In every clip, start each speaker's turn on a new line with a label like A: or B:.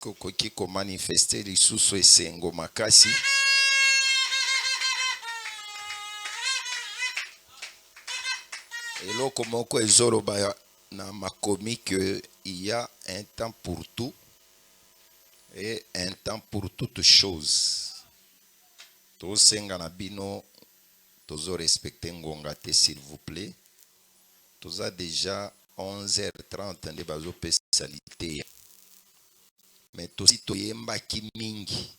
A: kokoki ko manifester lisusu esengo makasi. Eloko moko ezoloba na makomi que il y a un temps pour tout et un temps pour toute chose. Tosenga na bino tozo respecter ngonga te s'il vous plaît. Toza déjà 11h30 nde bazo pesa lite. Mais tosi toyembaki mingi.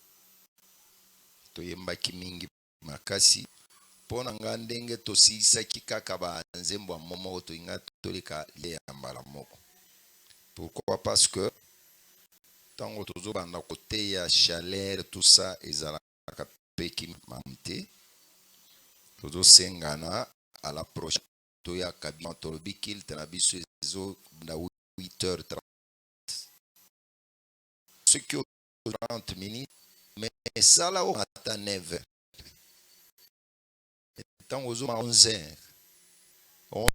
A: Toyembaki mingi makasi. Pona nga ndenge tosilisaki kaka banzembo ya momo toinga toleka le ya mbala moko. Pourquoi? Parce que tango tozobanda kote ya chaleur tout ça ezalaka peki mamte. Tozosengana à la prochaine toya kabina tolobi kilte na biso ezo na 8h30. Ce qui est 30 minutes mais ça là au matin 9h. Tant aux 11h. On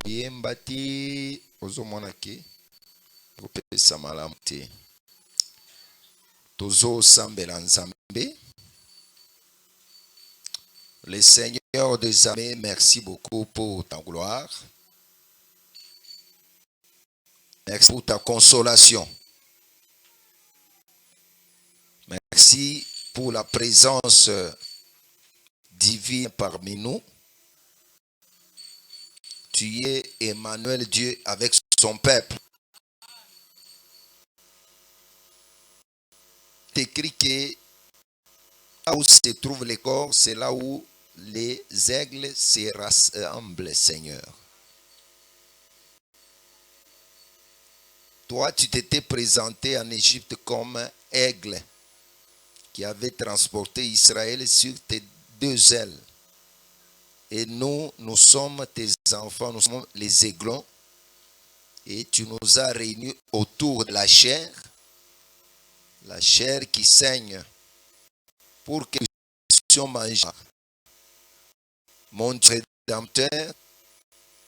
A: yembati ozo monaki opesa malamu te. Tozo sambela nzambe. Le Seigneur des armées, merci beaucoup pour ta gloire. Merci pour ta consolation. Merci pour la présence divine parmi nous. Tu es Emmanuel, Dieu avec son peuple. C'est écrit que là où se trouvent les corps, c'est là où les aigles se rassemblent, Seigneur. Toi, tu t'étais présenté en Égypte comme aigle qui avait transporté Israël sur tes deux ailes. Et nous sommes tes enfants, nous sommes les aiglons. Et tu nous as réunis autour de la chair qui saigne, pour que nous puissions manger. Mon Dieu rédempteur,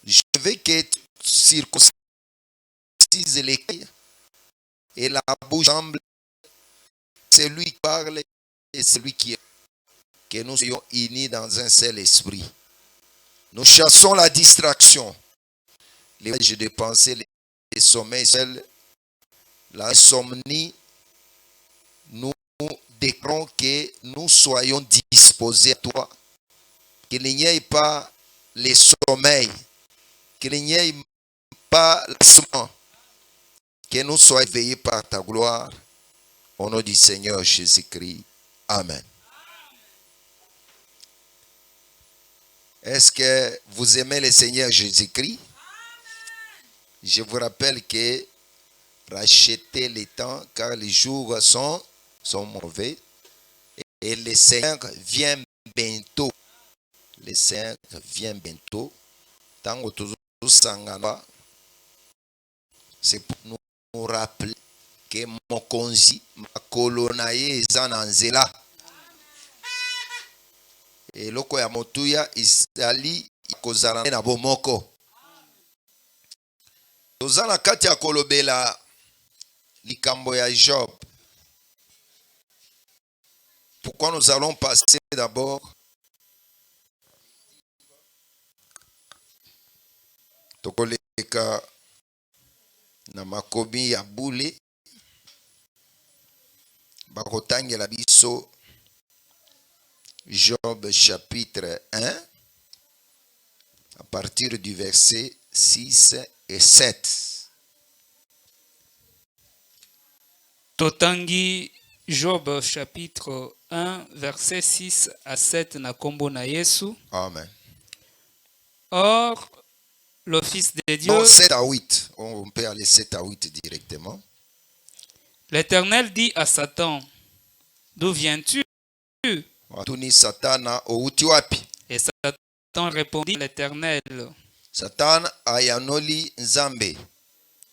A: je veux que tu circoncises les cœurs et la bouche semble celui qui parle et celui qui est. Que nous soyons unis dans un seul esprit. Nous chassons la distraction, les voyages de pensée, les sommeils seuls, l'insomnie. Nous déclarons que nous soyons disposés à toi, qu'il n'y ait pas les sommeils, qu'il n'y ait pas l'assement, que nous soyons veillés par ta gloire, au nom du Seigneur Jésus-Christ. Amen. Est-ce que vous aimez le Seigneur Jésus-Christ? Je vous rappelle que rachetez les temps car les jours sont mauvais et le Seigneur vient bientôt. Le Seigneur vient bientôt. Tango tozosangana, c'est pour nous rappeler que mokonzi makolo na ye eza na nzela. Eloko ya motuya izali kozala na bomoko. Toza na kati ya kolobela likambo ya Job. Pourquoi nous allons passer d'abord tokoleka na makomi ya bule bakotangela biso Job chapitre 1 à partir du verset 6 et 7.
B: Totangi Job chapitre 1 verset 6 à 7 na kombo na Yesu.
A: Amen.
B: Or, le Fils de Dieu...
A: Non, 7 à 8. On peut aller 7 à 8 directement.
B: L'Éternel dit à Satan, d'où viens-tu? Et Satan répondit à l'Éternel,
A: Satan ayanoli nzambe.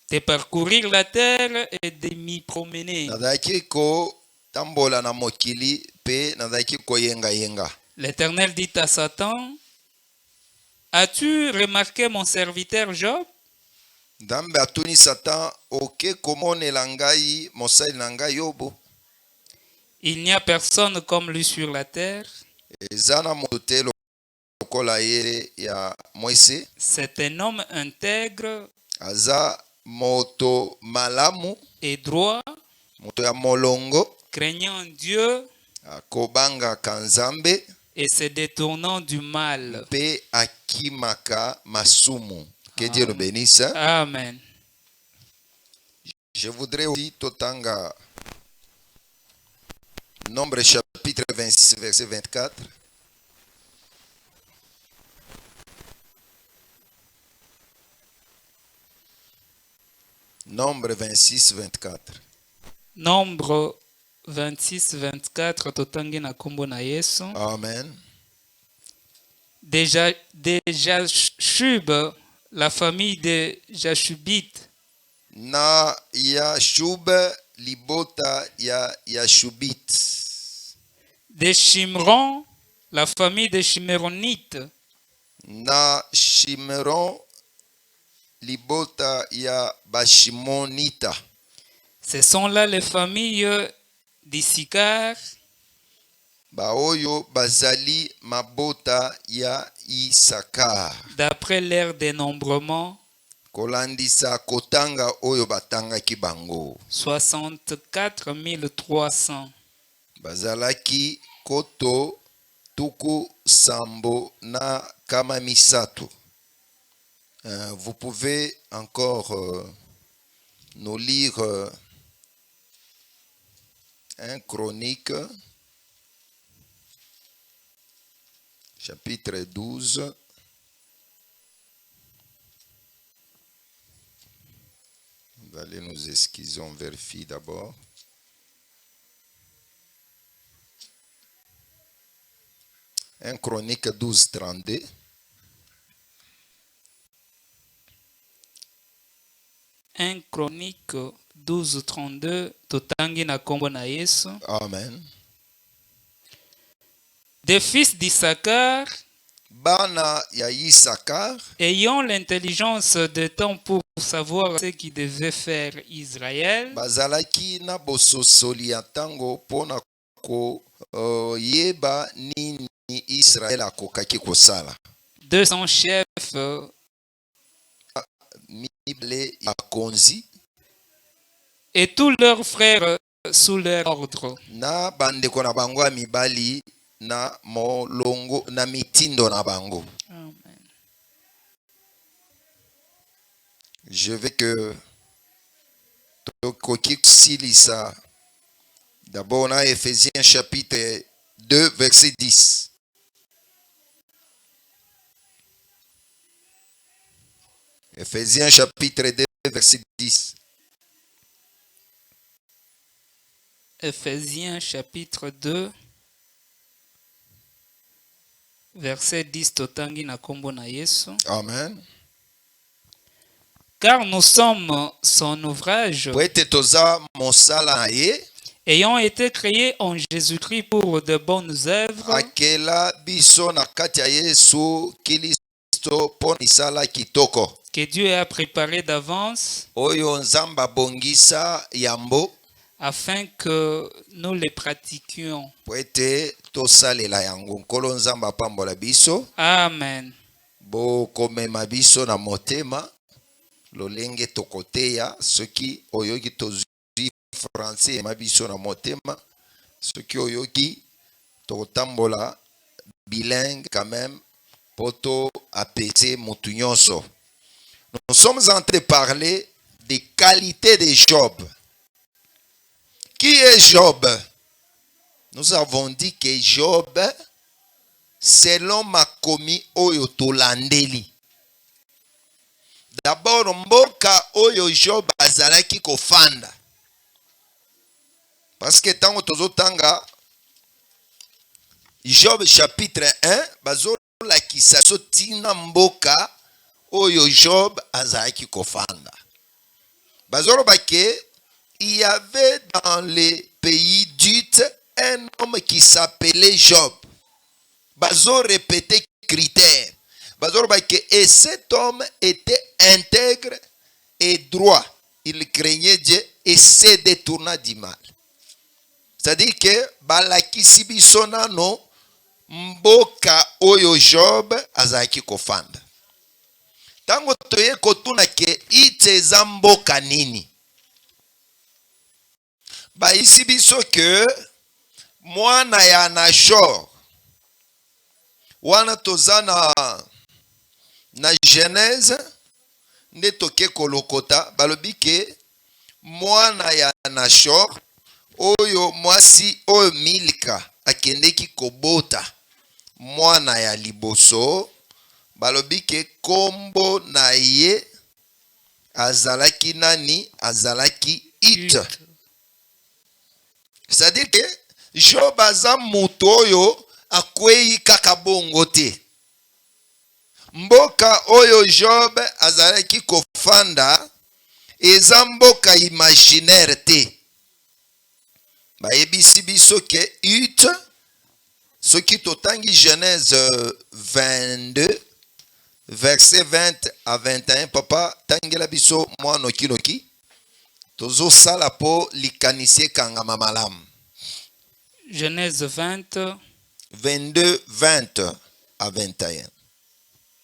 B: De parcourir la terre et de m'y promener. L'Éternel dit à Satan, as-tu remarqué mon serviteur Job?
A: Nzambe atuni Satan oke komonela ngai mosali na ngai Yobo.
B: Il n'y a personne comme lui sur la terre.
A: Eza na moto te lokola ye ya mwese.
B: C'est un homme intègre
A: Aza moto malamu,
B: et droit,
A: moto ya molongo,
B: craignant Dieu
A: akobangaka Nzambe
B: et se détournant du mal.
A: mpe akimaka masumu. Que Dieu nous bénisse.
B: Amen.
A: Je voudrais aussi totanga Nombre chapitre 26 verset 24. Nombre 26 24.
B: Nombre 26 24 totangi na kombo na Yesu.
A: Amen.
B: Déjà Jashub, la famille de Jashubite.
A: Na Yashub libota ya Yashubit.
B: De Shimron, la famille de Shimeronites.
A: Na Shimeron libota ya Bashimonita.
B: Ce sont là les familles d'Issachar.
A: Baoyo bazali mabota ya Isakar.
B: D'après leur dénombrement,
A: Kolandisa kotanga oyo batanga ki bango.
B: 64 300.
A: Bazalaki koto tuku sambo na kama misato. Vous pouvez encore nous lire un Chronique, chapitre 12. Allez, nous excuser, on vérifie d'abord. Un Chronique 12, 32.
B: Un Chronique 12, 32. Totangi na kombo na Yesu.
A: Amen.
B: Des fils d'Issachar,
A: Bana ya Isakar,
B: ayant l'intelligence de temps pour savoir ce qui devait faire Israël,
A: bazalaki na bososoli ya tango pona ko yeba nini Israël akokaki kosala.
B: 200 chefs
A: Mibale ya konzi
B: et tous leurs frères sous leur ordre.
A: na bandeko na bango ya mibali na molongo na mitindo na bango.
B: Amen.
A: Je veux que tokoki silisa d'abord na Ephésiens chapitre 2 verset 10. Ephésiens chapitre 2 verset 10.
B: Ephésiens chapitre 2 verset 10 totangi na kombo na Yesu.
A: Amen.
B: Car nous sommes son ouvrage,
A: Poete toza mosala na ye
B: ayant été créés en Jésus-Christ pour de bonnes œuvres,
A: akela biso na kati ya Yesu Kristo pona misala kitoko
B: que Dieu a préparé d'avance
A: oyo Nzamba bongisa yambo
B: afin que nous les pratiquions.
A: poete tosalela yango. Nkolo Nzamba apambola biso
B: Amen.
A: bokomema biso na motema lolenge tokoteya soki oyoki tozwi français ema biso na motema soki oyoki tokotambola bilingue quand même poto apese mutu nyonso. Nous sommes en train de parler des qualités de Job. Qui est Job? Nous avons dit que Job, c'est l'homme makomi oyo tolandeli. D'abord, mboka oyo Job azalaki kofanda. Parce que tango tozotanga Job chapitre 1, bazolakisa sotina mboka oyo Job azalaki kofanda. Bazoloba ke il y avait dans les pays d'Ut un homme qui s'appelait Job. Bazo répété critères. Bazoloba ke et cet homme était intègre et droit. Il craignait Dieu et se détourna du mal. C'est-à-dire que balakisi biso nano mboka oyo Job azalaki kofanda. Tango toye kotuna ke ite eza mboka nini. Bayisi biso ke mwana ya Nashor wana toza na Genèse nde toke kolokota balobi ke mwana ya Nashor oyo mwasi oyo Milka akendeki kobota mwana ya liboso balobi ke kombo na ye azalaki nani? Azalaki It. C'est-à-dire que Job aza mutu oyo akwei kaka bongo te. Mboka oyo Job azalaki kofanda eza mboka imaginaire te. Bayebisi biso ke It, soki totangi Genèse 22 verset 20 à 21, papa tangela biso mwana okinoki tozo sala po likanisi kangama malamu.
B: Genèse 20
A: 22 20 à 21.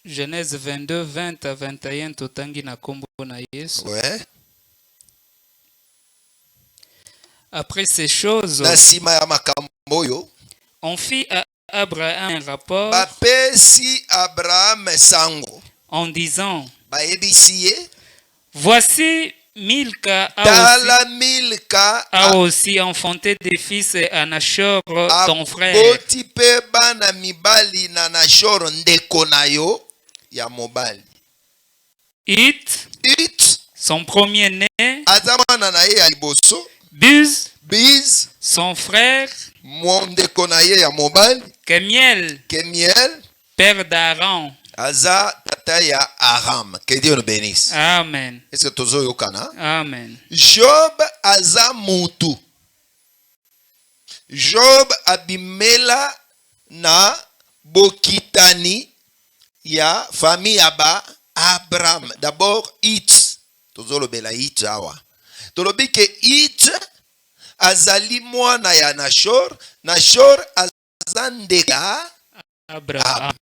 B: Genèse 22 20 à 21 totangi na kombo na Yesu.
A: Ouais.
B: Après ces choses,
A: Na sima ya makambo yo
B: on fit à Abraham un rapport
A: bapesi Abraham sango
B: en disant,
A: bayebisi ye
B: voici Milka
A: tala Milka
B: a aussi enfanté des fils à Nashor, ton frère.
A: aboti pe bana mibali na Nashor ndeko na yo ya mobali.
B: It,
A: It
B: son premier-né,
A: aza mwana na ye ya liboso.
B: Buz,
A: Biz
B: son frère,
A: ndeko na ye ya mobali.
B: Kemiel,
A: Kemiel
B: père d'Aaron.
A: aza tata ya Aram. Que Dieu le bénisse.
B: Amen.
A: Est-ce que tozo yokana?
B: Amen.
A: Job aza mutu. Job abimela na bokitani ya famille aba Abraham. D'abord It. Tozo lobela It awa. Tolobi ke It azali mwana ya Nashor. Nashor aza ndeka
B: Abraham.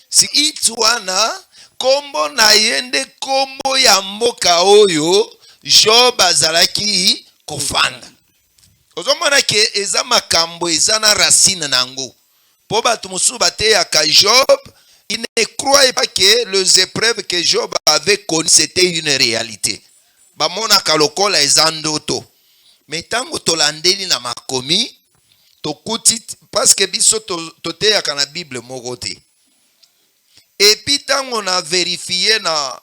A: Si It wana kombo na yende kombo ya mboka oyo Job azalaki kofanda. Ozomona ke eza makambo eza na racine nango. Po bato mosusu bateyaka Job, il ne croyait pas que les épreuves que Job avait connues c'était une réalité. Bamonaka lokola eza ndoto. Mais tango tolandeli na makomi tokuti parce que biso toteyaka na Bible moko te. Et puis tango na vérifié na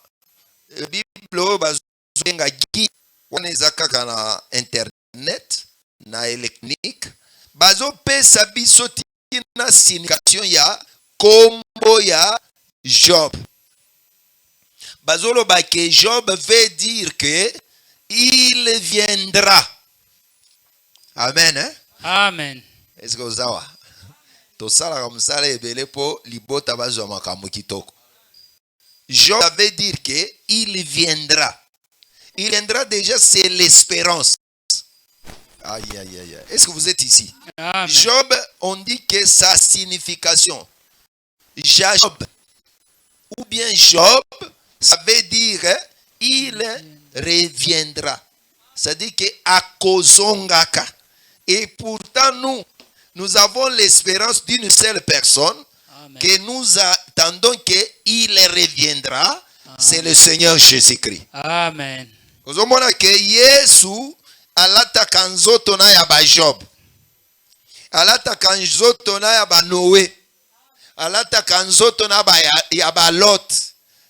A: Bible bazobenga gi wana eza kaka na internet na électronique bazopesa biso tina signification ya kombo ya Job. Bazoloba que Job veut dire que il viendra. Amen. Hein?
B: Amen.
A: Est-ce que vous savez? Tosala comme ça les belé po libota bazwa makambo kitoko. Job veut dire que il viendra. Il viendra déjà, c'est l'espérance. Aïe aïe aïe. Est-ce que vous êtes ici?
B: Amen.
A: Job, on dit que sa signification Job ou bien Job, ça veut dire il reviendra. Ça dit que akozongaka. Et pourtant nous avons l'espérance d'une seule personne.
B: Amen.
A: Que nous attendons qu'il reviendra. Amen. C'est le Seigneur Jésus-Christ.
B: Amen.
A: Vous voyez que Yesu alataka nzoto na ya ba Job. Alataka nzoto na ya ba Noé. Alataka nzoto na ya ba Lot.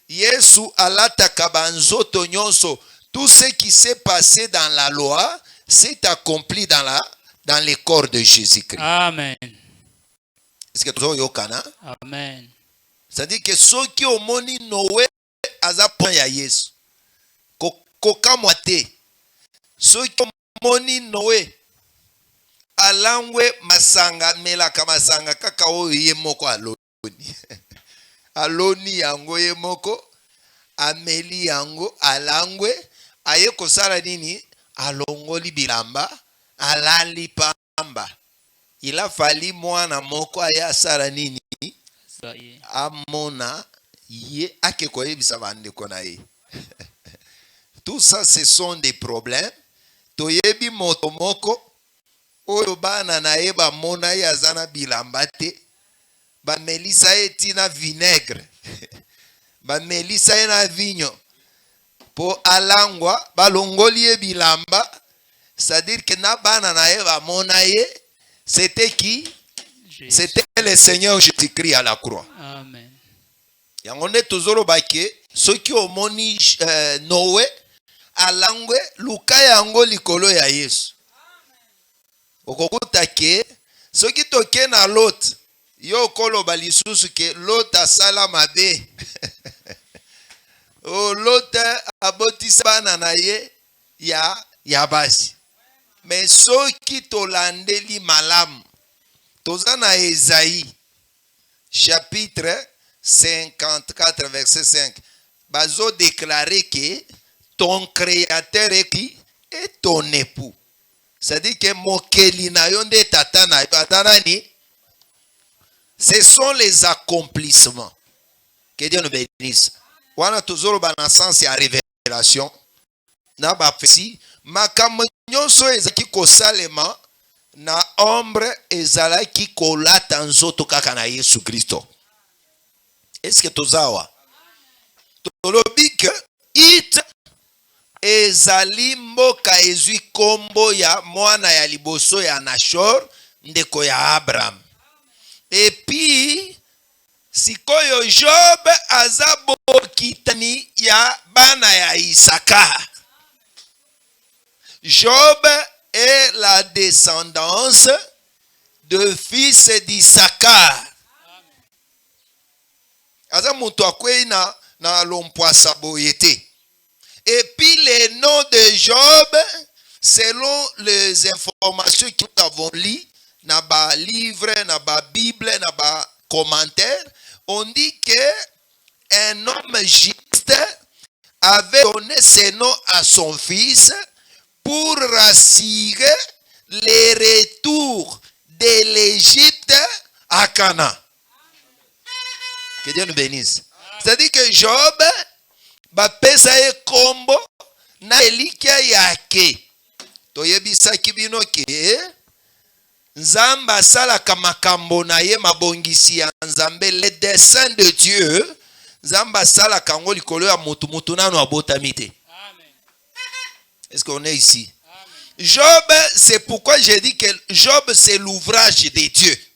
A: Yesu alataka ba nzoto nyonso. Tout ce qui s'est passé dans la loi s'est accompli dans le corps de Jésus-Christ.
B: Amen.
A: Est-ce que tu as yokana?
B: Amen.
A: C'est-à-dire que ceux qui ont moni Noé aza point ya Yesu. Kokamwa te. Ceux qui ont moni Noé alangwe masanga melaka masanga kaka oyo ye moko aloni. Aloni yango ye moko ameli yango alangwe aye kosala nini alongoli bilamba alali pamba. Il a fallu mwana moko aye asala nini amona ye ake koyebisa bandeko na ye. Tout ça ce sont des problèmes. Toyebi moto moko oyo bana na ye bamona ye azana bilamba te, bamelisa ye tina vinaigre bamelisa ye na vigno po alangwa balongoli ye bilamba. C'est-à-dire que na bana na ye bamona ye, c'était qui? C'était le Seigneur Jésus-Christ à la croix.
B: Amen.
A: Yango nde tozoloba ke soki omoni Noé alangwe luka yango likolo ya Yesu. Okokuta ke soki toke na Lot yo koloba lisusu ke Lot asala mabe. O Lot abotisa bana na ye ya basi. Mais soki tolandeli malamu toza na Esaïe chapitre 54 verset 5 bazo déclarer que ton créateur est qui? Est ton époux. C'est-à-dire que mokeli na yo nde tata na yo atanani. Ce sont les accomplissements. Que Dieu nous bénisse. Wana tozolo ba na sens ya révélation na ba pesi makambo nyonso ezaki kosalema na ombre ezalaki kolata nzoto kaka na Yesu Kristo. Est-ce que tozawa tolobi ke it ezali mboka ezwi kombo ya mwana ya liboso ya Nashor ndeko ya Abraham. Et puis sikoyo Job aza bokitani ya bana ya Isaka. Job est la descendance de fils d'Issachar. Aza mutu akwei na lompwasa boyete. Et puis le nom de Job, selon les informations que nous avons lues, dans ba livre, dans ba Bible, dans ba commentaire, on dit que un homme juste avait donné ce nom à son fils pour rassurer le retour de l'Égypte à Canaan. Que Dieu nous bénisse. C'est-à-dire que Job bapesa ye kombo na elikia yake. Toyebisa kibino ke Nzamba asalaka makambo na ye mabongisi ya Nzambe, le dessein de Dieu. Nzamba asalaka ngo likolo ya mutu nano abotami te. Est-ce qu'on est ici? Amen. Job, c'est pourquoi j'ai dit que Job c'est l'ouvrage de Dieu.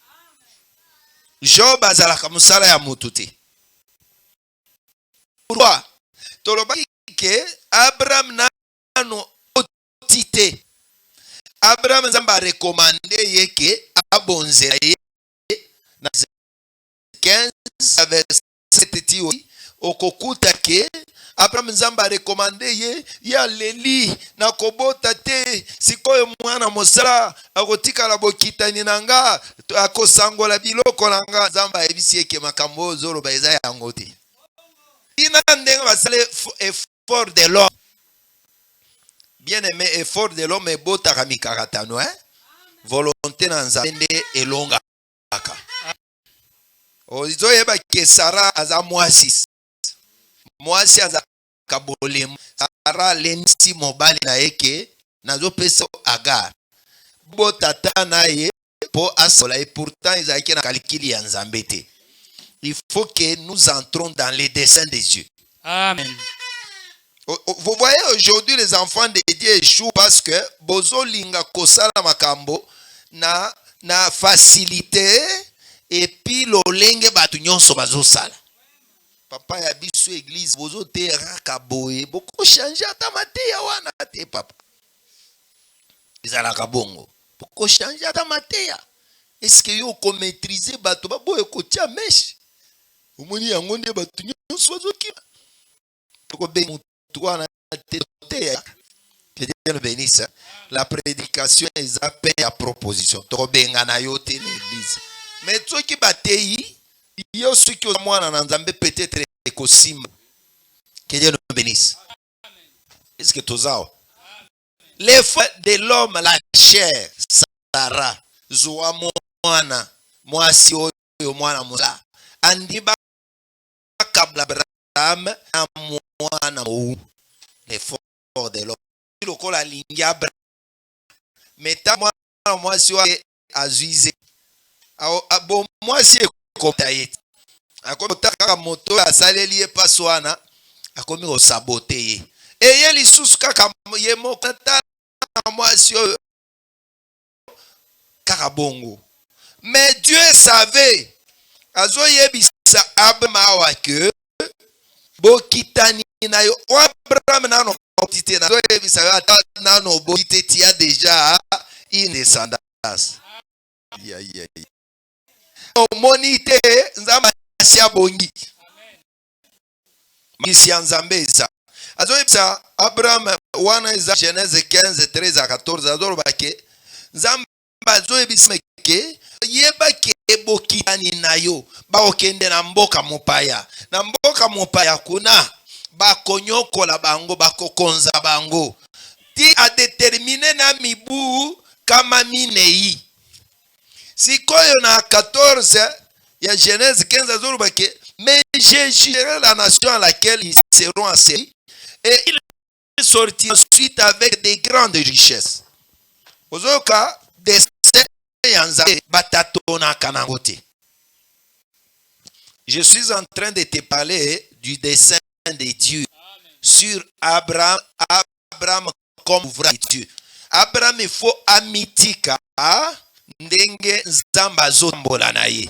A: Job azalaka musala ya mutu te. Pourquoi? Tolobaki ke Abraham nano otite. Abraham Nzamba recommandé ye ke abonzela ye na 15 verset tio okokuta ke Abraham Nzamba recommandé ye ya leli na kobota te sikoyo mwana mosala akotika la bokitani nanga akosangola biloko nanga. Nzamba ebisi ke makambo zolo ba eza yango te. Ina ndenga basale effort de l'homme. Bien aimé, effort de l'homme est beau taramikaratano, hein? Volonté na Nzambe elonga kaka. Ozo yeba ke Sara aza mwasi. Mwasi aza kabole. Sara lensi mobali na eke nazo pesa Agar. Bo tata na ye po asola et pourtant ils a na calculi ya Nzambe te. Il faut que nous entrons dans les desseins de Dieu.
B: Amen.
A: Vous voyez aujourd'hui les enfants de Dieu échouent parce que bozo linga kosala makambo na facilité et puis lolenge batu nyonso bazo sala. Papa ya biso église bozo te raka boye boko changer ata mateya wana te papa. Izala kabongo. Boko changer ata mateya. Est-ce que yo ko maîtriser batu ba boye ko tia mesh? Omoni yango nde batu nyonso bazo kima. Toko be que Dieu nous bénisse. La prédication est à peine à proposition. L'église. Mais ceux qui battent, il y a ceux qui ont moins en Nzambe peut-être écosim. Que Dieu nous bénisse. Est-ce que tout ça? L'effort de l'homme, la chair, Sarah, Zoa Moana, Moasi Oyo Moana Mola, Andiba Kablabram, Moana Mou, l'effort de l'homme. Le col à l'Indiabra. Meta moi si Azuise. Bon, moi si comme Taït. A comme ta moto à Saleli et Passoana, a comme au saboté. Et il sous kaka yemo kata moi si Karabongo. Mais Dieu savait. Azoye bisa Abraham que Bokitani na yo Abraham na no Bokite na Azoye bisa na no Bokite tia déjà une descendance. Monite nzamba sia bongi. Misia nzambeza. Azoye bisa Abraham wana za Genèse 15 13 à 14 azoro bake nzamba azoye bisa ke yeba ke bokitani na yo ba okende na mboka mopaya kuna ba konyokola bango ba kokonza bango ti a déterminé na mibu kama minei sikoyo na 14 ya Genèse 15 azuru bake mais j'ai juré la nation à laquelle ils seront assis et ils sortiront ensuite avec des grandes richesses. Ozoka des je suis en train de te parler du dessein de Dieu. Amen. Sur Abraham comme ouvrage de Dieu. Abraham il faut amitika ndenge nzamba zombola na ye.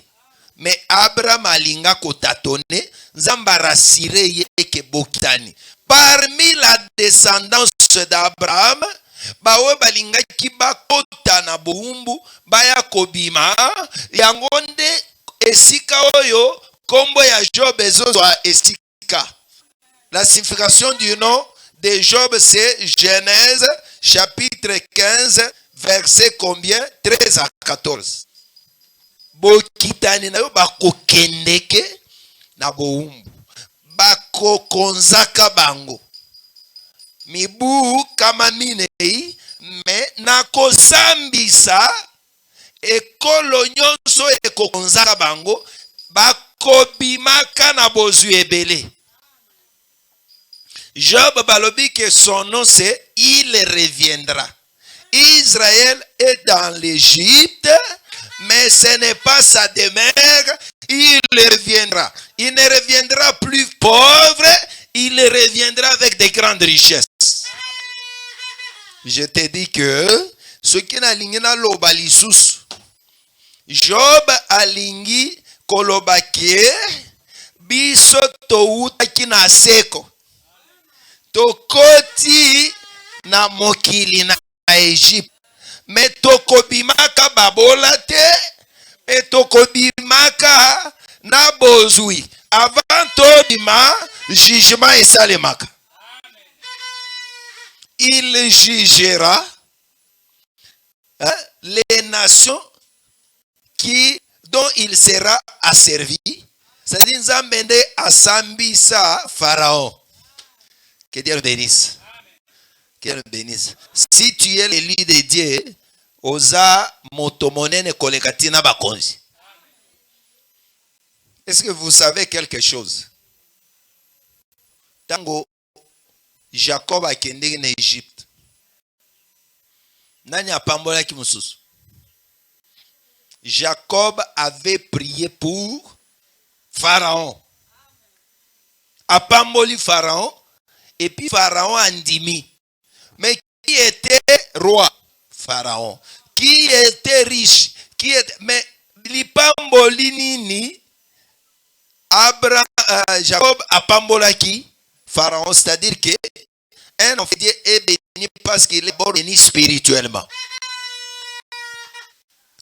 A: Mais Abraham alinga kotatone nzamba rasire ye ke bokitani. Parmi la descendance d'Abraham, bawe balingaki bakota na boumbu baya kobima yangonde esika oyo kombo ya Job ezozwa esika. La signification du nom de Job c'est Genèse chapitre 15 verset combien 13 à 14. Bokitani na yo bakokendeke na boumbu bakokonzaka bango mibu kama minei me nakosambisa ekolo nyonso ekokonzaka bango bakobimaka na bozwi ebele. Job balobi que son nom c'est il reviendra. Israël est dans l'Égypte, mais ce n'est pas sa demeure. Il reviendra. Il ne reviendra plus pauvre, il reviendra avec de grandes richesses. Je te dis que ce qui n'a lingi na loba lisusu. Job alingi kolobake biso toutaki na seko. Tokoti na mokili na Egypte. Mais tokobimaka babola te et tokobimaka na bozui. Avant tobima jugement et salemaka. Il jugera les nations dont il sera asservi. C'est-à-dire Nzambende asambisa Pharaon. Que Dieu le bénisse. Que Dieu le bénisse. Si tu es l'élu de Dieu, osa motomonene kolekatina bakonzi. Est-ce que vous savez quelque chose? Tango Jacob a kende en Égypte. Nani a pambola ki mususu. Jacob avait prié pour Pharaon. A pamboli Pharaon. Et puis Pharaon a ndimi. Mais qui était roi? Pharaon. Qui était riche? Mais lipamboli nini? Jacob a pambola qui? Pharaon, c'est-à-dire que un enfant est béni parce qu'il est béni spirituellement.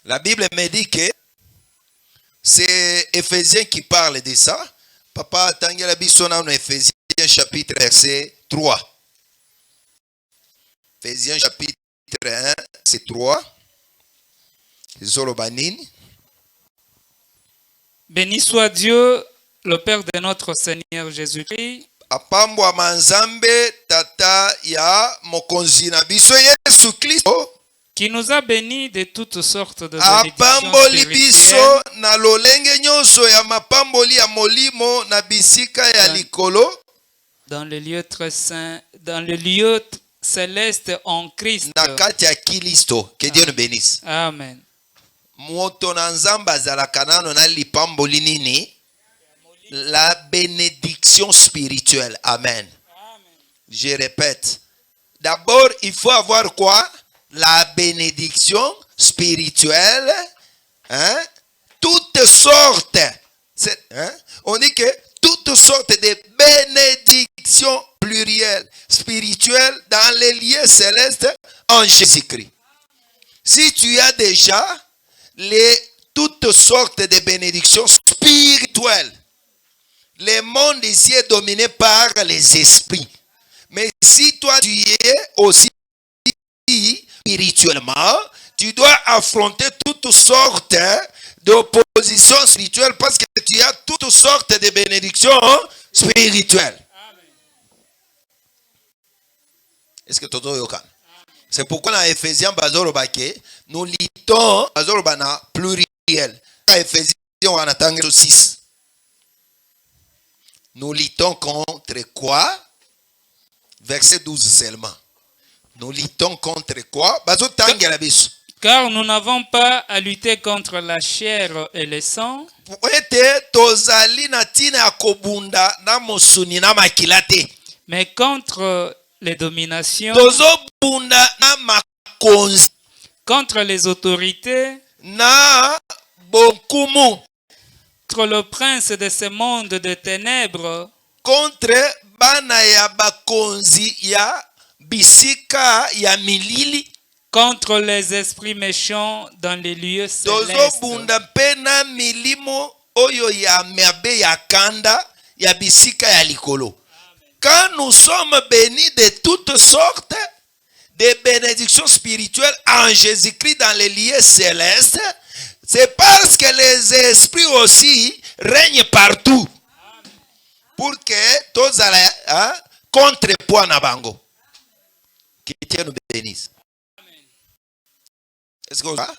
A: La Bible me dit que c'est Éphésiens qui parle de ça. Papa Tangela Bissona en Éphésiens chapitre verset 3. Éphésiens chapitre 1, c'est 3. Zorobanine.
B: Béni soit Dieu, le Père de notre Seigneur Jésus-Christ.
A: apambwa manzambe tata ya mokonzi na biso Yesu Kristo
B: qui nous a bénis de toutes sortes de bénédictions
A: apamboli biso
B: spirituelles
A: na lolenge nyonso ya mapamboli ya molimo na bisika ya likolo
B: dans le lieu très saint, dans le lieu céleste en Christ.
A: na kati ya Kristo. Que Dieu nous bénisse.
B: Amen.
A: Moto na nzamba azalaka nano na lipamboli nini? La bénédiction spirituelle. Amen. Je répète. D'abord, il faut avoir quoi? La bénédiction spirituelle. Hein? Toutes sortes. Hein? On dit que toutes sortes de bénédictions plurielles, spirituelles dans les lieux célestes en Jésus-Christ. Si tu as déjà toutes sortes de bénédictions spirituelles, le monde ici est dominé par les esprits. Mais si toi tu es aussi spirituellement, tu dois affronter toutes sortes d'oppositions spirituelles parce que tu as toutes sortes de bénédictions spirituelles. Est-ce que tu as? C'est pourquoi dans Ephésiens, nous lisons pluriel. Dans Ephésiens, on attend 6. Nous luttons contre quoi? Verset 12 seulement. Nous luttons contre quoi?
B: Car nous n'avons pas à lutter contre la chair et le sang, mais contre les dominations, contre les autorités, contre le prince de ce monde de ténèbres,
A: contre bana ya bakonzi ya bisika ya milili,
B: contre les esprits méchants dans les lieux célestes.
A: tozobunda pena milimo oyo ya mabe ya kanda ya bisika ya likolo. Quand nous sommes bénis de toutes sortes de bénédictions spirituelles en Jésus-Christ dans les lieux célestes, c'est parce que les esprits aussi règnent partout. Pour que tous allez contrepoids na bango. Que Dieu nous bénisse.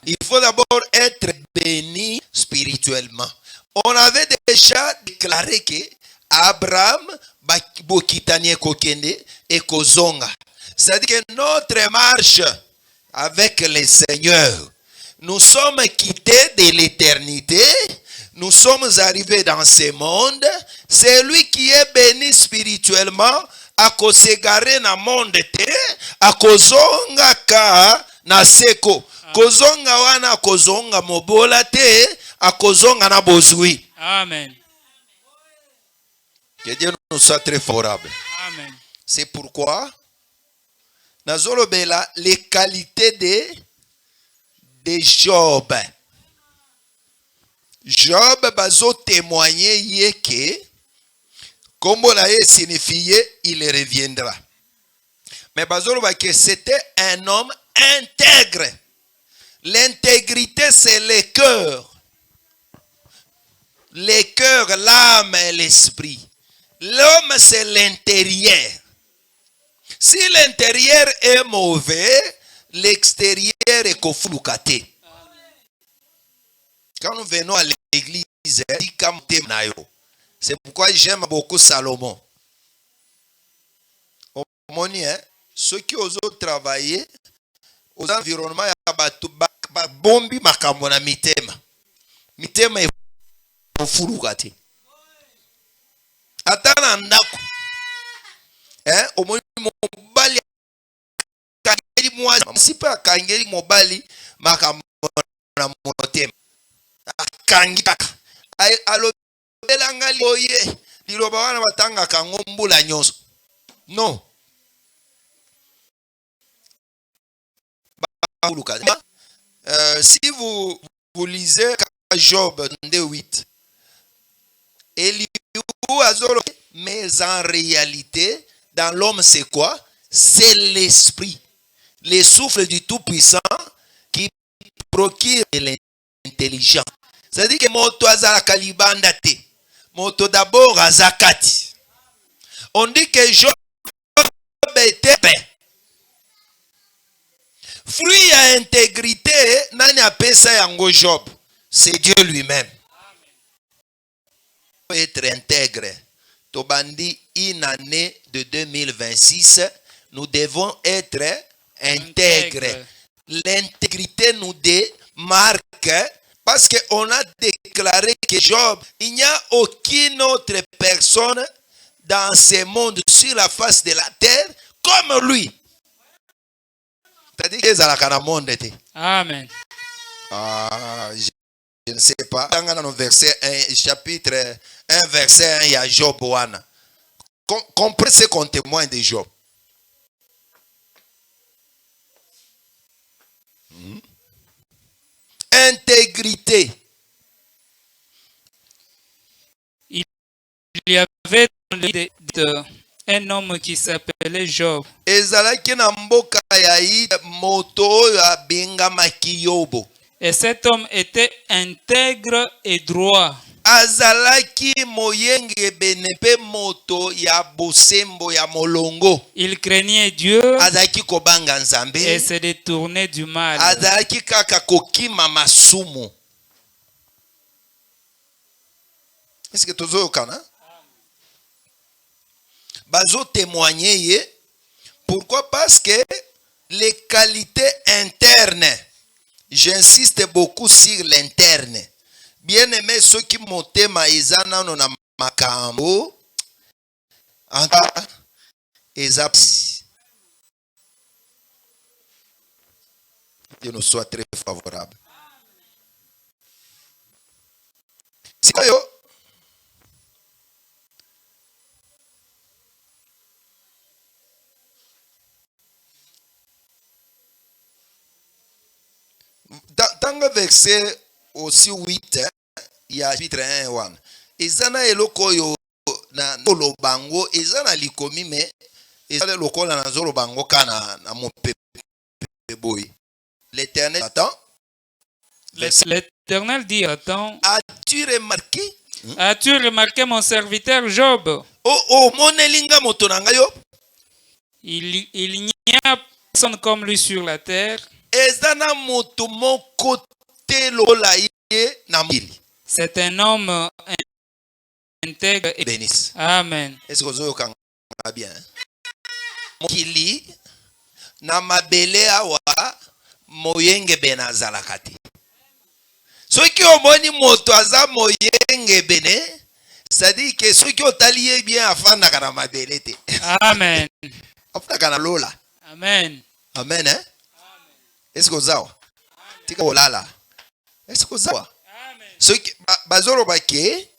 A: Il faut d'abord être béni spirituellement. On avait déjà déclaré que Abraham bokitanie kokende et kozonga. C'est-à-dire que notre marche avec le Seigneur, nous sommes quittés de l'éternité, nous sommes arrivés dans ce monde. C'est lui qui est béni spirituellement, à kosegare na monde te, à kozonga ka na seko. Kozonga wana kozonga mobola te, à kozonga na bozui.
B: Amen.
A: Que Dieu nous soit très favorable.
B: Amen.
A: C'est pourquoi nazolobela les qualités de Job. Job bazo témoigner yé que comme on a signifié, il reviendra. Mais bazo que c'était un homme intègre. L'intégrité c'est le cœur. Le cœur, l'âme et l'esprit. L'homme c'est l'intérieur. Si l'intérieur est mauvais, l'extérieur est kofulukate. Quand nous venons à l'église, c'est pourquoi j'aime beaucoup Salomon. Ceux qui osent travailler aux environnements, bombi makamona mitema. Mitema est kofulukate. Atana ndako. Au moins mobali kangeli mwa sipa kangeli mobali makamona motema. Kangi kaka alobela ngali oye liloba wana batanga kango mbula nyonso. Non. Si vous lisez Job 2:8, Eliou azolo, mais en réalité dans l'homme c'est quoi? C'est l'esprit, le souffle du Tout-Puissant qui procure l'intelligence. C'est-à-dire que moto azala kalibanda te. Moto d'abord azakati. On dit que Job était fruit à intégrité, nani apesa yango Job. C'est Dieu lui-même. Pour être intègre. Tobandi, une année de 2026, nous devons être intègres. L'intégrité nous démarque parce qu'on a déclaré que Job, il n'y a aucune autre personne dans ce monde sur la face de la terre comme lui. C'est-à-dire qu'ils ont le monde.
B: Amen.
A: Je ne sais pas. Dans le verset 1, chapitre 1, verset 1, il y a Job 1. Comprenez ce qu'on témoigne de Job. Intégrité.
B: Il y avait dans l'île un homme qui s'appelait Job.
A: Ezalaki na mboka ya moto oyo abengamaki Yobo.
B: Et cet homme était intègre et droit.
A: Azalaki moyenge benepe moto ya bosembo ya molongo.
B: Il craignait Dieu
A: Azalaki kobanga nzambe.
B: et se détournait du mal.
A: Azalaki kaka kokima masumu. Est-ce que tozo kana? Bazo témoigner. Pourquoi? Parce que les qualités internes, j'insiste beaucoup sur l'interne. Bien aimé, ceux qui montent maïzana no na makambo, anta ezapsi. Dieu nous soit très favorable. Si yo dans le verset aussi 8, il y a chapitre 1 1. Ezana eloko yo na lobango, ezana likomi me ezana lokola na zolo bango kana na mopepe boy. L'Éternel attend.
B: L'Éternel dit, attends,
A: As-tu remarqué?
B: as-tu remarqué mon serviteur Job?
A: Oh, monelinga motonanga yo.
B: Il n'y a personne comme lui sur la terre.
A: Ezana moto moko te lola ye na mili.
B: C'est un homme intègre et
A: Bénisse.
B: Amen.
A: Est-ce que vous avez bien? Mokili na mabele awa moyenge bena zalakati. Soki omoni moto aza moyenge bene, ça dit que soki otaliye bien afanda kana mabele te.
B: Amen.
A: Afanda kana lola.
B: Amen.
A: Amen, hein? Est-ce que vous avez? Tika olala. Est-ce que vous avez? Soki bazoro bake,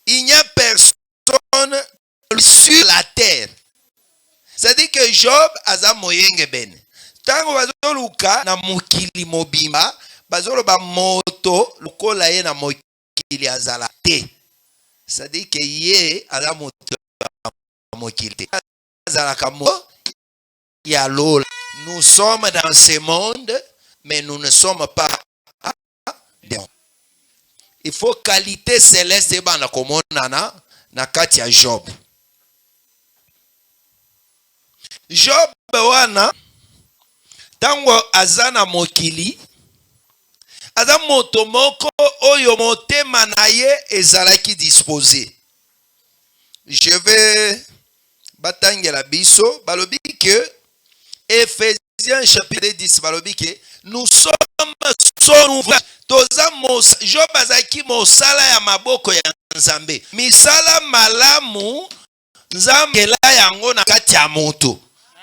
A: il n'y a personne sur la terre. C'est-à-dire que Job aza moyenge bene. Tango bazoluka na mokili mobima, bazoloba moto lukola ye na mokili azala te. C'est-à-dire que ye aza moto mokili te. Azala kamo ya lola. Nous sommes dans ce monde, mais nous ne sommes pas dedans. Il faut qualité céleste bana komonana na kati ya Job. Job wana tango azana mokili aza moto moko oyo motema na ye ezalaki disposé. Je vais batangela biso balobi que Ephésiens chapitre 10 balobi que nous sommes son ouvrage. Toza Job azaki mosala ya maboko ya Nzambe. Misala malamu Nzambe la yango na kati ya moto.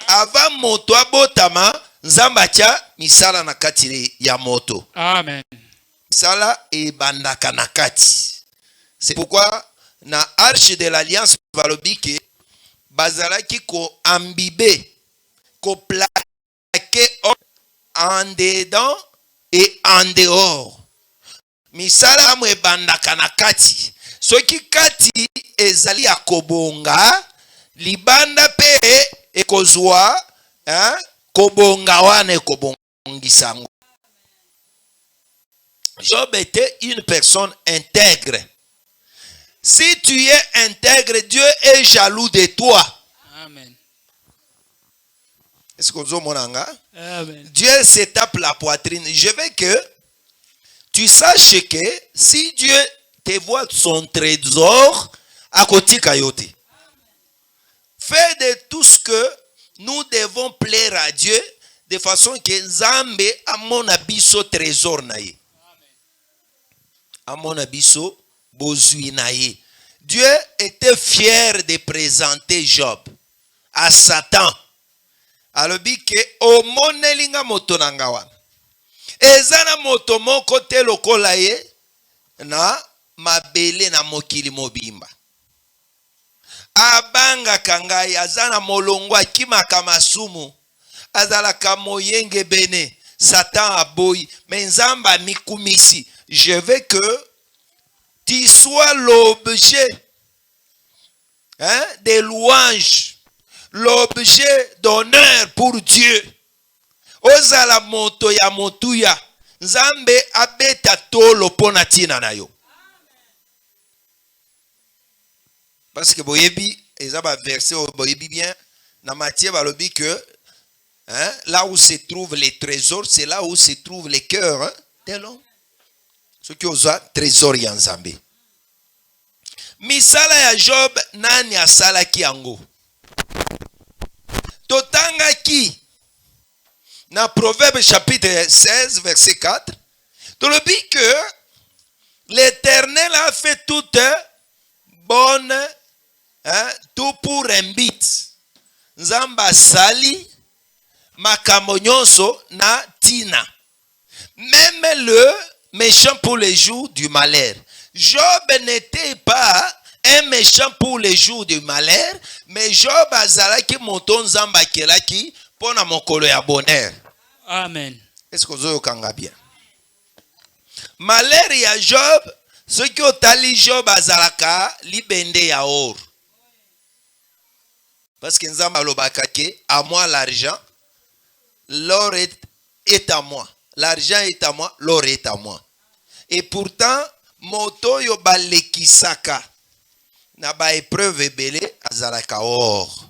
A: Avant moto abotama Nzambe atia misala na kati ya moto.
B: Amen.
A: Misala ebandaka na kati. C'est pourquoi na arche de l'alliance balobi que bazalaki ko ambibe, ko plaqué en dedans et en dehors. Misala mu ebandaka na kati. Soki kati ezali ya kobonga, libanda pe ekozwa, kobonga wana ekobongisango. Job était une personne intègre. Si tu es intègre, Dieu est jaloux de toi.
B: Amen.
A: Est-ce que vous avez
B: Amen.
A: Dieu se tape la poitrine. Je veux que tu saches que si Dieu te voit son trésor à côté Kayote, fais de tout ce que nous devons plaire à Dieu de façon que Nzambe a mon abisso trésor naïe. A mon abisso bozui naïe. Dieu était fier de présenter Job à Satan. Alobi ke o monelinga moto nangawa. Ezana moto moko te lokola ye na mabele na mokili mobimba. Abanga kangai azana molongo akimaka masumu. Azalaka moyenge bene. Satan aboyi. Menzamba mikumisi. Je veux que tu sois l'objet de louange. L'objet d'honneur pour Dieu. Ozala moto ya motuya. Nzambe abeta tolo pona tina na yo. Parce que boyebi, ezaba verset boyebi bien, na Matthieu balobi que là où se trouvent les trésors, c'est là où se trouvent les cœurs de l'homme. Ce qui osa trésor ya Nzambe. Misala ya Job nani asala ki yango? Totanga ki na Proverbe chapitre 16 verset 4. Tu dis que l'Éternel a fait toute bonne tout pour un bit. Nzamba sali makamonyonso na tina. Même le méchant pour les jours du malheur. Job n'était pas un méchant pour les jours du malheur, mais Job azalaki monton nzamba kelaki pona mokolo ya bonheur.
B: Amen.
A: Est-ce que vous avez bien? Malheur ya Job, ce qui otali Job azalaka libende ya or. Parce que nzamba lobaka ke à moi l'argent, l'or est à moi. L'argent est à moi, l'or est à moi. Et pourtant, moto yo balekisaka na ba épreuve ebele azalaka or.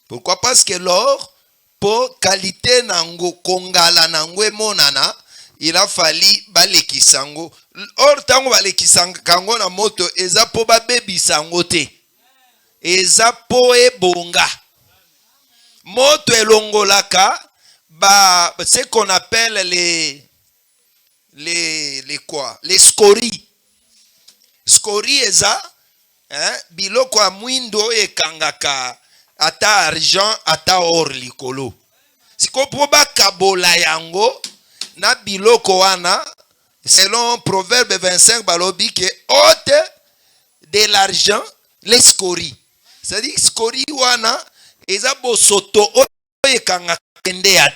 A: Pourquoi? Parce que l'or, pour qualité nango, kongala nango monana, il a fallu balekisango. Or tango balekisango na moto, eza po ba bebi sango te. Eza po ebonga. Moto elongolaka, ce qu'on appelle les quoi? Les scories. Scories eza, biloko ya mwindo ekangaka ata argent ata or likolo. Siko po bakabola yango na biloko wana, selon Proverbe 25 balobi ke ôte de l'argent les scories. C'est-à-dire scories wana eza bosoto ekangaka kende ya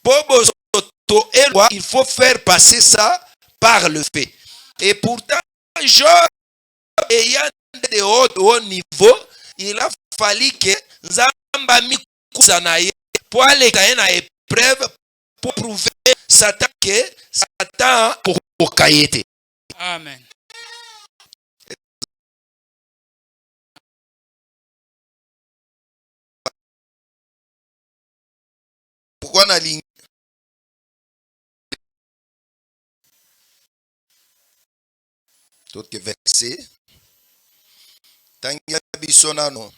A: po bosoto elwa, il faut faire passer ça par le fait. Et pourtant Job ayant de haut niveau, il a fallu que Nzamba mikusa na ye pour aller na épreuve pour prouver Satan que Satan pour kayete.
B: Amen.
A: Pourquoi na ligne d'autres versets tangia bisonano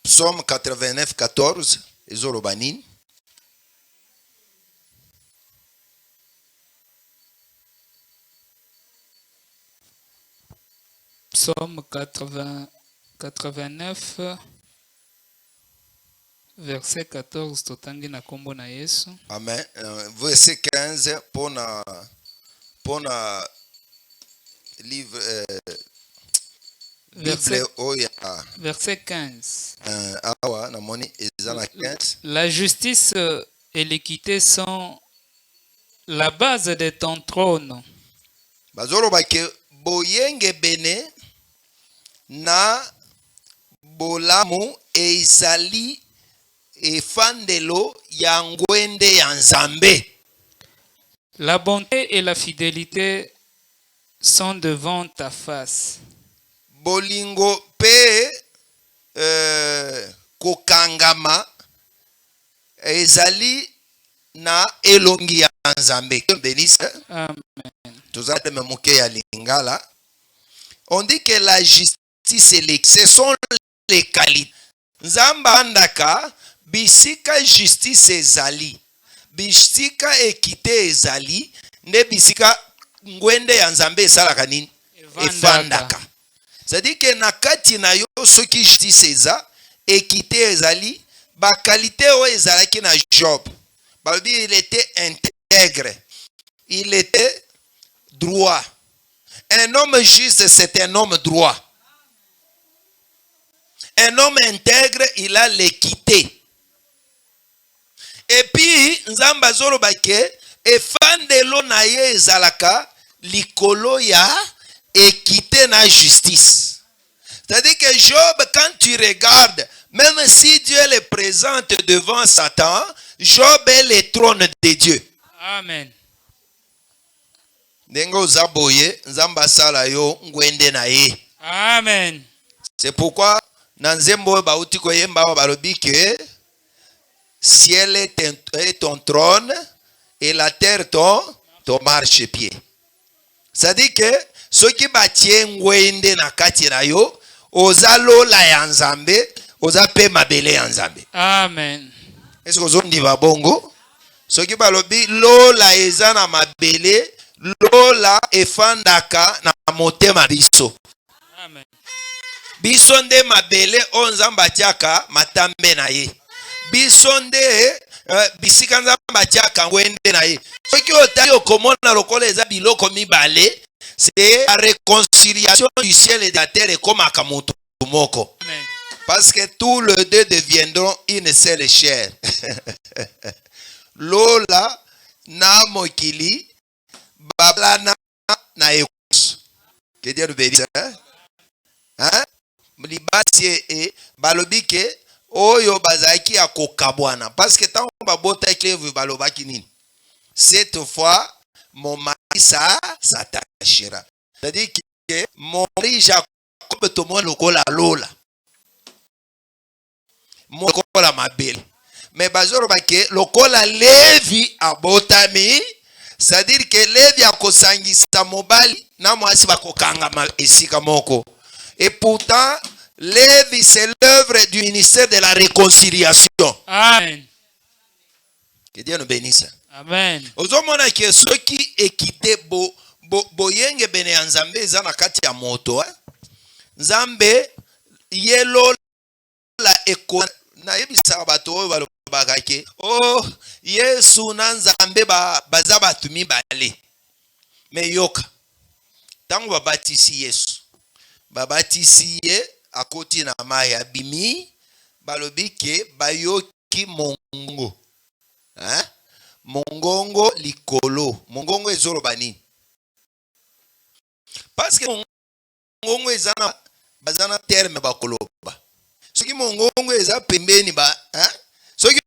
A: Psaume 89 14 ezolobanini
B: Psaume 89 verset 14 totangi na kombo na Yesu.
A: Amen. Verset 15 pour livre
B: verset 15.
A: Awa na moni ezana 15.
B: La justice et l'équité sont la base de ton trône.
A: Bazolo bake boyenge bene na bolamu ezali efandelo ya ngwende ya Nzambe.
B: La bonté et la fidélité sont devant ta face.
A: Bolingo pe kokangama ezali na elongi ya Nzambe.
B: Amen.
A: Tozate me moke ya lingala. On dit que la justice et ce sont les qualités. Nzamba andaka bisika justice ezali. Bisika équité ezali. Ne bisika ngwende ya Nzambe esalaka nini? Efandaka. C'est-à-dire que na kati na yo soki justice eza, équité ezali, ba qualité o ezalaki na Job. Balobi il était intègre. Il était droit. Un homme juste, c'est un homme droit. Un homme intègre, il a l'équité. Et puis, Nzamba Zorobake, efandelo na ye ezalaka, likolo ya équité na justice. C'est-à-dire que Job, quand tu regardes, même si Dieu le présente devant Satan, Job est le trône de Dieu.
B: Amen.
A: Dengo zaboye, Nzamba sala yo ngwende na ye.
B: Amen.
A: C'est pourquoi Nanzembo bauti ko yemba balobi que ciel est ton trône et la terre ton marchepied. Ça dit que ceux qui batie ngwende na kati na yo oza lola ya Nzambe, oza pe mabele ya Nzambe.
B: Amen.
A: Est-ce que vous avez dit bongo? Ceux qui balobi lola eza na mabele, lola efandaka na motema biso.
B: Amen.
A: Biso nde mabele o Nzambe atiaka matambe na ye. Biso nde bisika Nzambe atiaka ngwende na ye. Soki otali okomona lokola eza biloko mibale, c'est la réconciliation du ciel et de la terre ekomaka moto moko.
B: Amen.
A: Parce que tous les deux deviendront une seule chair. Lola na mokili bablana na ekos. Que Dieu nous bénisse. Hein? Libasi e balobi ke oyo bazaki ya kokabwana. Parce que tant babota eklevu balobaki nini? Cette fois, mon mari s'attachera. C'est-à-dire que mon mari Jacob tomo lokola lola. Mon lokola mabele. Mais bazoro bake lokola Levi abotami. C'est-à-dire que Levi akosangisa mobali na mwasi bakokanga esika moko. Et pourtant, Lévi, c'est l'œuvre du ministère de la réconciliation.
B: Amen.
A: Que Dieu nous bénisse.
B: Amen.
A: Ozomona ke soki ekite boyenge bene ya Nzambe eza na kati ya moto. Nzambe yelo la eko na yebisa bato oyo balobaka ke oh Yesu na Nzambe baza batu mibale. Me yoka. Tango babatisi Yesu. Babatisi ye akoti na mai abimi balobi ke bayoki mongongo. Hein? Mongongo likolo. Mongongo ezoloba nini? Parce que mongongo ezana bazana terme bakoloba. Soki mongongo eza pembeni ba, hein? Soki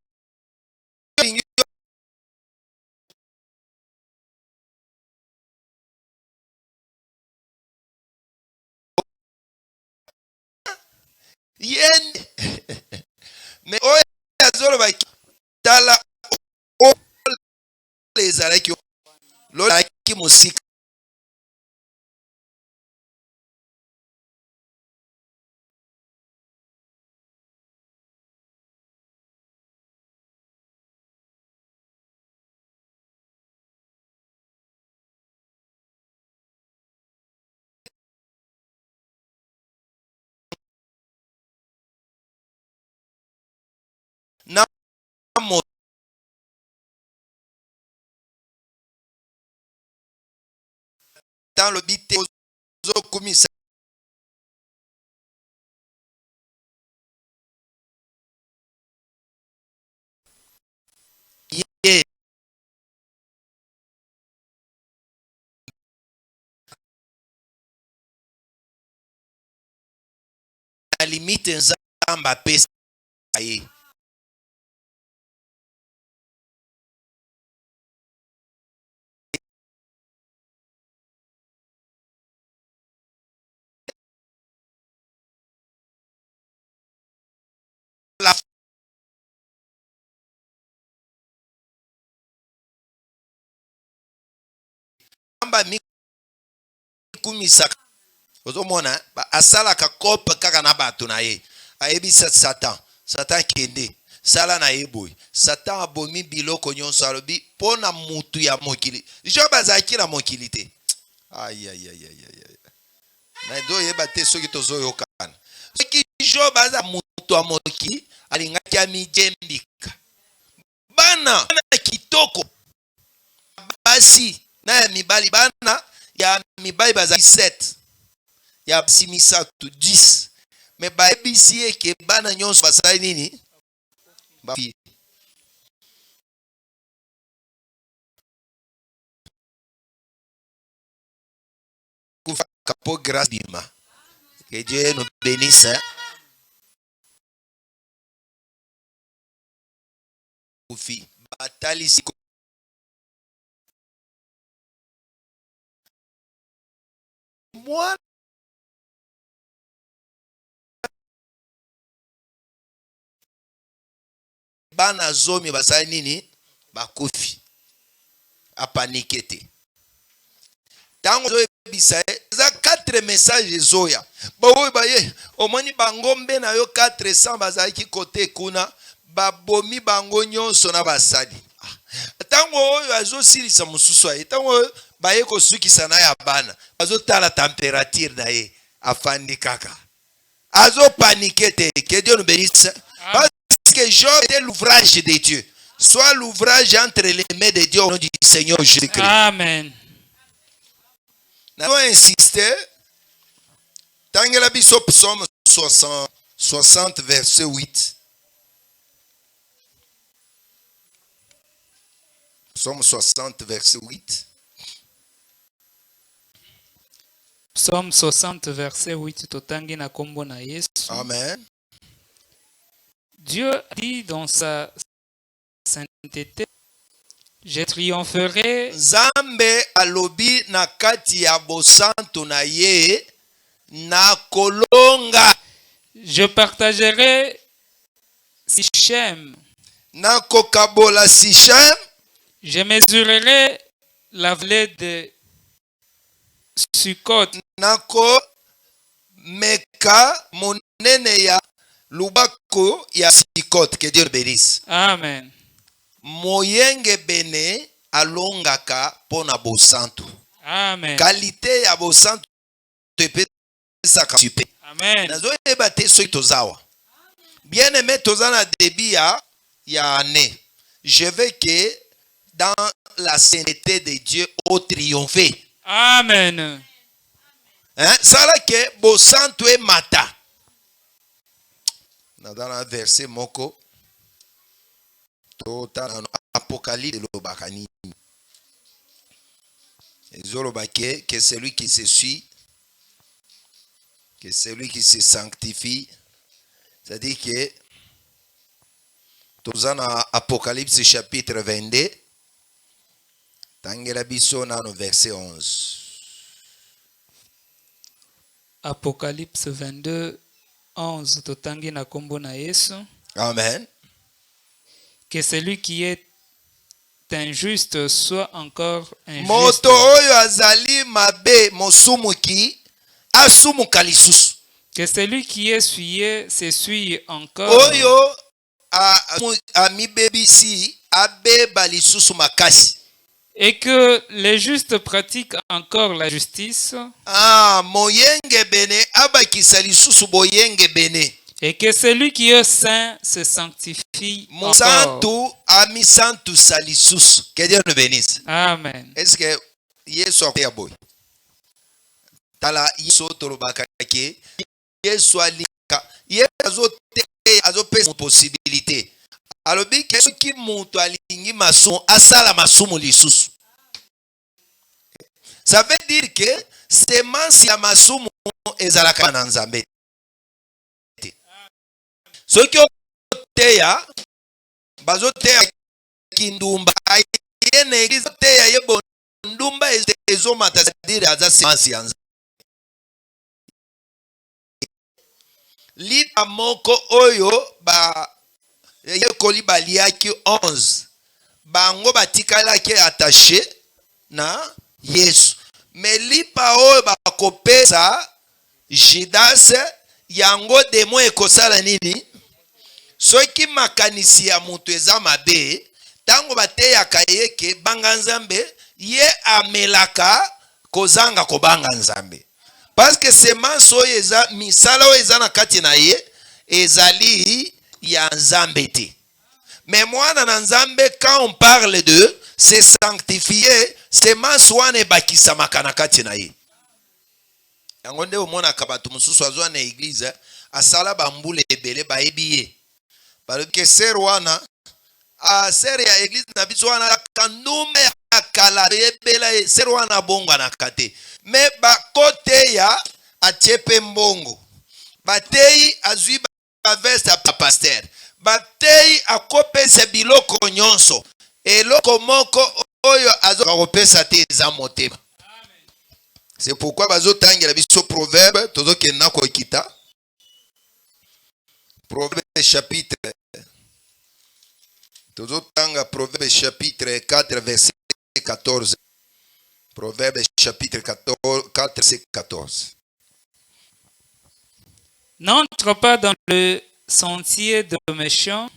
A: yen mais oya azoloba tala o ezalaki lolaki musika na mo dans le bité ozokumisa ye na limite Nzamba pesa ye. la famba mikumisaka ozomona asalaka kope kaka na bato na ye ayebisa satan kende sala na ye boye satan abomi biloko nyonso alobi mpo na mutu ya mokili Job azalaki na mokili te na ndo yeba te soki tozoyokana soki Job aza mutu ya mokili alingaki amijembika bana kitoko basi na ya mibali bana ya mibali bazali 7 ya basi misatu 10 me bayebisi eke bana nyonso basali nini po grâce bima. Que Dieu nous bénisse. Batali siko moi bana zomi basali nini bakufi apanike te tango zoyebisa eza 4 messages zoya baoyo baye omoni bangombe na yo 400 bazalaki kote kuna babomi bango nyonso na basali tango oyo azosilisa mosusu aye tango baye kosukisa na ya bana azotala température na ye afandi kaka azopanike te. Que Dieu nous bénisse. Parce que Job était l'ouvrage de Dieu, soit l'ouvrage entre les mains de Dieu au nom du Seigneur Jésus-Christ.
B: Amen.
A: Nous allons insister. Tangela biso psaume 60 verset 8. Psaume 60 verset 8.
B: Psaume 60 verset 8 totangi na kombo na Yesu.
A: Amen.
B: Dieu dit dans sa sainteté, je triompherai.
A: Zambe alobi na kati ya bosanto na ye na kolonga.
B: Je partagerai Sichem.
A: Na kokabola Sichem.
B: Je mesurerai la vallée de Sukkot.
A: Nako meka monene ya lubako ya Sukkot. Que Dieu bénisse.
B: Amen.
A: Moyenge bene alongaka pona bosanto.
B: Amen.
A: Qualité ya bosanto epesaka super.
B: Amen.
A: Nazoyeba te soki tozawa. Bien aimé tozana début ya année. Je veux que dans la sainteté de Dieu au triompher.
B: Amen.
A: Hein? Ça là que bosanto e mata. Dans un verset moko total Apocalypse de l'Obakani. Que celui qui se suit, que celui qui se sanctifie, c'est-à-dire que tous en Apocalypse chapitre 22, Tangela biso na no verset 11.
B: Apocalypse 22, 11. Totangi na kombo na Yesu.
A: Amen.
B: Que celui qui est injuste soit encore injuste.
A: Moto oyo azali mabe mosumuki asumuka lisusu.
B: Que celui qui est souillé s'essuie encore.
A: Oyo amibebisi abeba lisusu makasi.
B: Et que les justes pratiquent encore la justice.
A: Moyenge bene abakisa lisusu boyenge bene.
B: Et que celui qui est saint se sanctifie encore.
A: Ami santu salisusu. Que Dieu nous bénisse.
B: Amen.
A: Est-ce que Yesu akoya boy? Tala Yesu tolobaka ke Yesu alika. Yesu azopesa possibilité. Alobi ke soki mutu alingi masumu asala masumu lisusu. Ça veut dire que semence ya masumu ezalaka na Nzambe. Soki oteya bazoteya kindumba yene egizoteya yebo ndumba ezomata c'est-à-dire aza semence ya Nzambe. lipa moko oyo ba yekoli baliaki 11 bango batikalaki attaché na Yesu. Mais lipa oyo bakopesa Judas yango demo ekosala nini? Soki makanisi ya mutu eza mabe, tango bateyaka yeke banga nzambe, ye amelaka kozanga kobanga nzambe. Parce que semence oyo eza misala oyo eza na kati na ye ezali ya nzambe te. Mais mwana na nzambe, quand on parle de se sanctifier, semence wana ebakisamaka na kati na ye. Yango nde omonaka bato mosusu azwa na eglize asala bambula ebele bayebi ye. Balobi ser wana ser ya eglize na biso wana kanuma ya kala yebela ser wana bongo na kate. Me bakote ya atiepe mbongo. Batei azwi ba veste ya pasteur. Batei akopesa biloko nyonso. Eloko moko oyo azokopesa te eza motema. C'est pourquoi bazo tangela biso proverbe tozo kenna ko kita. Proverbe chapitre tozo tanga Proverbe chapitre 4 verset 14. Proverbe chapitre 4 verset 14.
B: N'entre pas dans le sentier de méchants.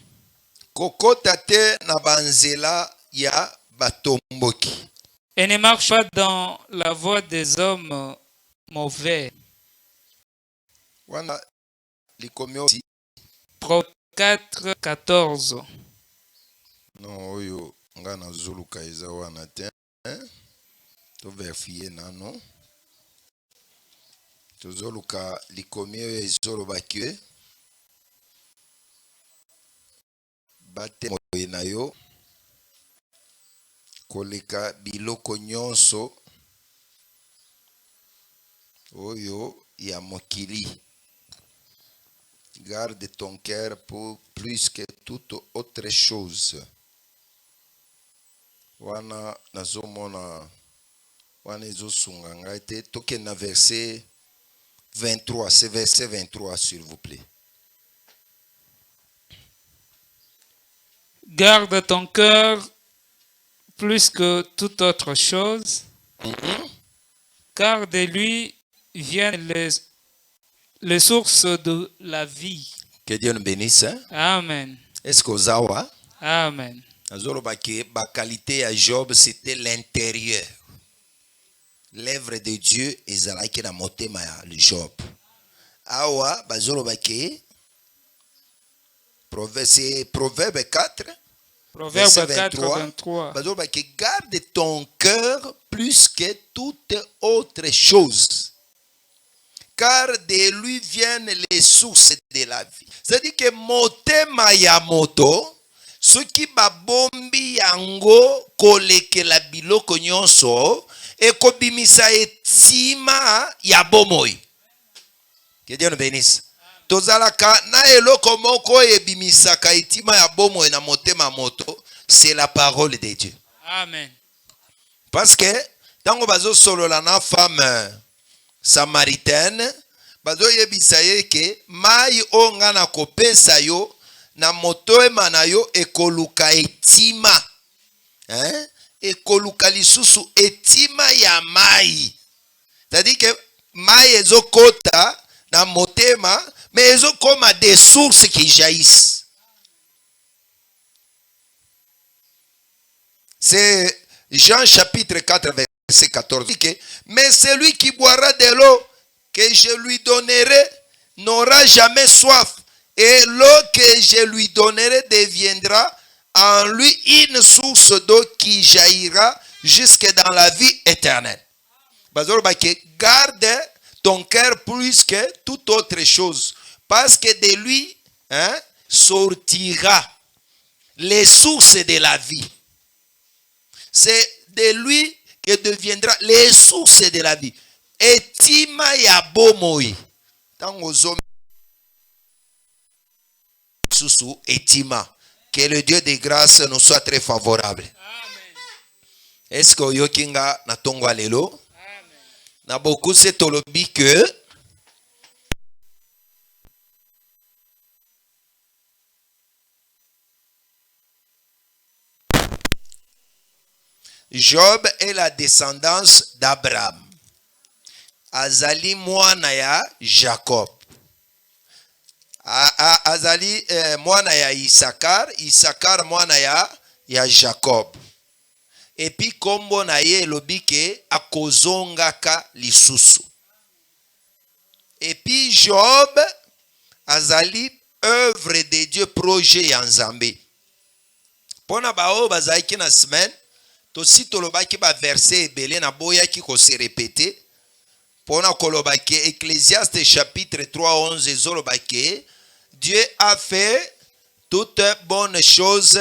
A: Kokota te na banzela ya batomboki.
B: Et ne marche pas dans la voie des hommes mauvais.
A: Wana likomi aussi.
B: Proverbe 4, 14.
A: Non, oyo nga na zuluka eza wana te. To verifie nano. To zuluka likomi oyo ezolo bakwe. Bate moye na yo. Koleka biloko nyonso oyo ya mokili. Garde ton cœur pour plus que toute autre chose. Wana nazomona wana ezosunga ngai te. Toke na verset 23. C'est verset 23 s'il vous plaît.
B: Garde ton cœur plus que toute autre chose, car de lui viennent les sources de la vie.
A: Que Dieu nous bénisse.
B: Amen.
A: Est-ce que ozawa?
B: Amen.
A: Azoloba ke ba qualité à Job c'était l'intérieur. L'œuvre de Dieu ezalaki na motema ya Job. Awa bazoloba ke Proverbe 4
B: Proverbe 4, 23.
A: Bazoloba ke garde ton cœur plus que toute autre chose. Car de lui viennent les sources de la vie. C'est-à-dire que motema ya moto soki babombi yango kolekela biloko nyonso ekobimisa etima ya bomoi. Que Dieu nous bénisse. Tozalaka na eloko moko ebimisaka etima ya bomoi na motema moto, c'est la parole de Dieu.
B: Amen.
A: Parce que tango bazo solola na femme samaritaine, bazo yebisa ye ke mai onga na kopesa yo na motema na yo ekoluka etima. Ekoluka lisusu etima ya mai. C'est-à-dire que mai ezokota na motema, mais ezokoma des sources qui jaillissent. C'est Jean chapitre 4 verset 14. Mais celui qui boira de l'eau que je lui donnerai n'aura jamais soif. Et l'eau que je lui donnerai deviendra en lui une source d'eau qui jaillira jusque dans la vie éternelle. Garde ton cœur plus que toute autre chose. Parce que de lui sortira les sources de la vie. C'est de lui que deviendra les sources de la vie. Etima ya bomoi. Tango zomi susu etima. Que le Dieu de grâce nous soit très favorable. Est-ce que yokinga na tongo alelo? Na beaucoup c'est tolobi que Job est la descendance d'Abraham. Azali mwana ya Jacob. Azali mwana ya Isakar. Isakar mwana ya Jacob. Et puis kombo na ye lobike akozongaka lisusu. Et puis Job azali œuvre de Dieu projet ya Nzambe. Pona bao bazaki na semaine tosi tolobaki ba verset ebele na boyaki ko se répéter. Pona kolobaki Ecclésiaste chapitre 3:11 ezolobaki Dieu a fait toutes bonnes choses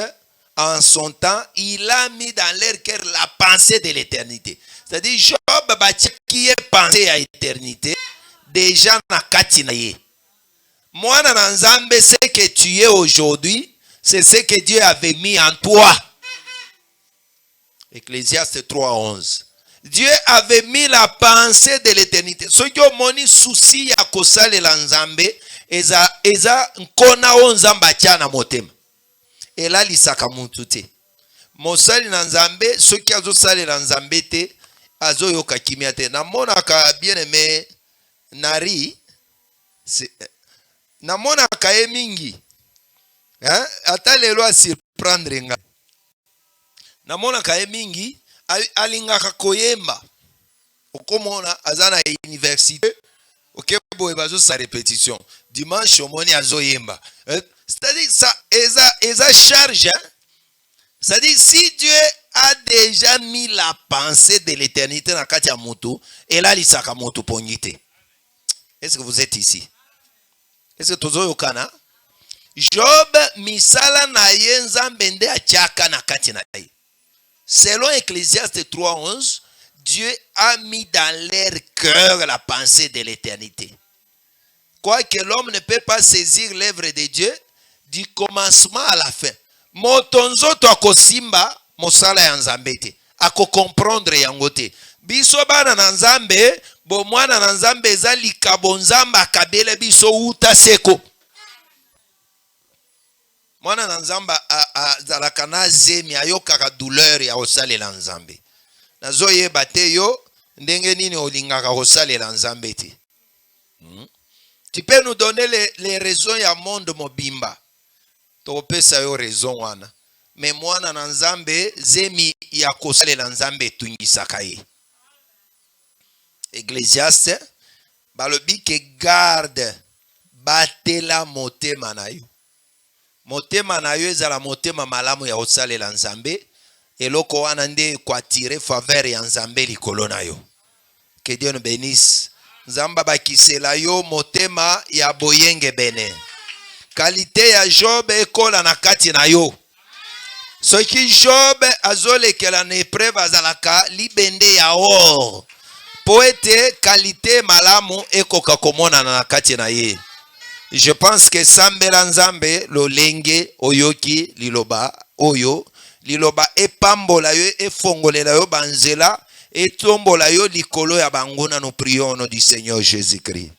A: en son temps, il a mis dans leur cœur la pensée de l'éternité. C'est-à-dire, Job qui est pensé à l'éternité, déjà na kati na ye. Moi, na Nzambe, ce que tu es aujourd'hui, c'est ce que Dieu avait mis en toi. Ecclésiaste 3:11. Dieu avait mis la pensée de l'éternité. Ce qui a moni souci ya kosale la Nzambe, eza nkona o Nzamba tiana motema. Ela lisaka muntu te. Mosali na Nzambe, soki azosali na Nzambe te, azoyoka kimia te. Namonaka bien aimé Nari, namonaka ye mingi. Ata lelo surprendre nga. Namonaka ye mingi, alingaka koyemba. Okomona azana université, okebo bazo sa répétition. Dimanche omoni azoyemba. C'est-à-dire ça, esa charge. C'est-à-dire si Dieu a déjà mis la pensée de l'éternité dans katia moto, et là il saka moto pongite. Est-ce que vous êtes ici? Est-ce que tozo yokana? Job misala na ye Nzambe nde atiaka na kati na ye. Selon Ecclésiaste 3:11, Dieu a mis dans leur cœur la pensée de l'éternité. Quoique l'homme ne peut pas saisir l'œuvre de Dieu du commencement à la fin. Motonzo to akosimba mosala ya Nzambe te. Ako comprendre yango te. Biso bana na Nzambe, bo mwana na Nzambe eza likabo Nzamba akabele biso uta seko. Mwana na Nzamba azalaka na zemi ayokaka douleur ya kosalela Nzambe. Nazoyeba te yo ndenge nini olingaka kosalela Nzambe te. Tu peux nous donner les raisons ya monde mobimba. Topesa yo raison wana. Mais mwana na Nzambe zemi ya kosalela Nzambe tungisaka ye. Ecclésiaste balobi ke garde batela motema na yo. Motema na yo ezala motema malamu ya kosalela Nzambe. Eloko wana nde kwa tirer faveur ya Nzambe likolo na yo. Que Dieu nous bénisse. Nzamba bakisela yo motema ya boyenge bene. Qualité ya Job ekola na kati na yo. Soki Job azolekela na épreuve azalaka libende ya or. Poete qualité malamu ekoka komona na kati na ye. Je pense que sambela Nzambe lolenge oyoki liloba oyo. Liloba epambola yo efongolela yo banzela etombola yo likolo ya banguna. Nous prions au nom du Seigneur Jésus-Christ.